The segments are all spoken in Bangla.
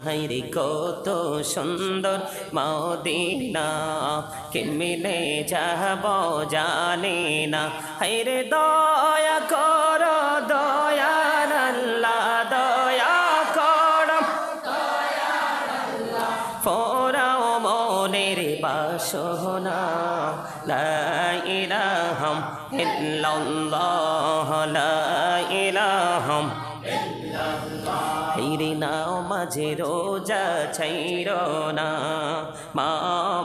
হাইরে কত সুন্দর মদিনা কেমনে যাব জানি না হাইরে দয়া করো দয়ার আল্লাহ দয়া করো ফোরাও মনের বাসনা লা ইলাহা ইল্লাল্লাহ লা ইলাহা হাইরে নাও মাঝে রোজা ছাইর না মা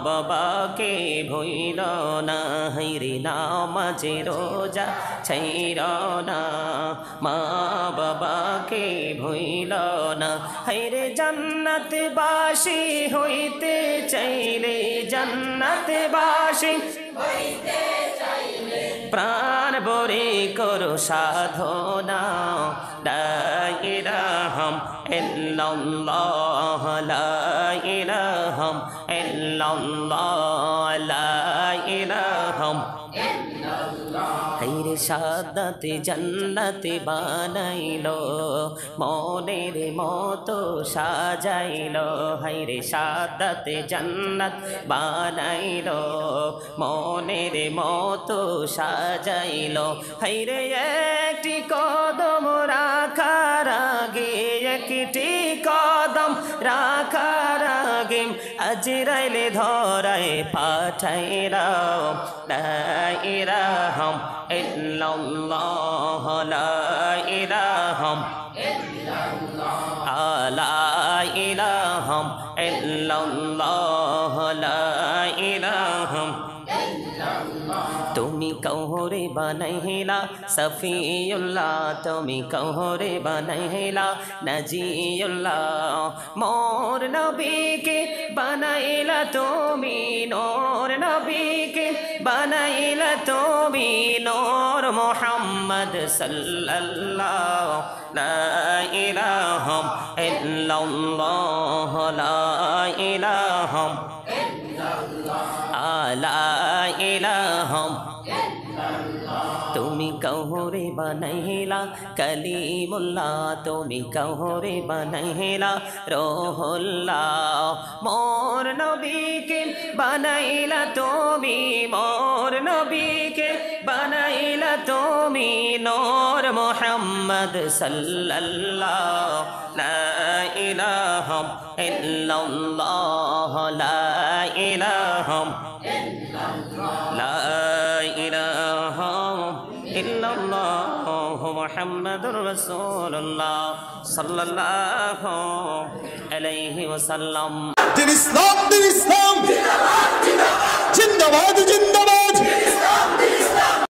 বাবাকে ভইল না হাইরে নাও মাঝে রোজা ছাইর না মা বাবাকে ভইল না হাইরে জান্নাত বাসী হইতে চাইলে জান্নাত বাসী হইতে চাইলে প্রাণ ভরে করো সাধনা লা ইলাহা ইল্লাল্লাহ লা ইলাহা ইল্লাল্লাহ লা ইলাহা হাইরে সাদাতে জান্নাতে বানাইলো মনের মতো সাজাইলো হাইরে সাদাতে জান্নাত বানাইলো মনের মতো সাজাইলো হাইরে একটি কদম রাখার আগে একটি কদম রাখার আগে আজরাইলে ধরায় পাঠাইলাও লা ইলাহা ইল্লাল্লাহ লা ইলাহা ইল্লাল্লাহ লা ইলাহা ইল্লাল্লাহ লা ইলাহা তুমি কৌরে বানাইলা সফিউল্লাহ তুমি কৌরে বানাইলা নজিউল্লাহ মোর নবীকে বানাইলা তুমি নূর নবীকে বানাইলা তুমি নূর মুহাম্মদ সাল্লাল্লাহু লা ইলাহা ইল্লাল্লাহ লা ইলাহা লা ইলাহা তুমি কৌরে বানাইলা কলিমুল্লাহ তুমি কৌরে বানাইলা রূহুল্লাহ মোর নবীকে বানাইলা তুমি মোর নবীকে বানাইলা তুমি নূর মুহাম্মদ সাল্লাল্লাহু লা ইলাহা ইল্লাল্লাহ লা ইলাহা লা ইলাহা ইল্লাল্লাহ মুহাম্মাদুর রাসূলুল্লাহ সাল্লাল্লাহু আলাইহি ওয়াসাল্লাম দিন ইসলাম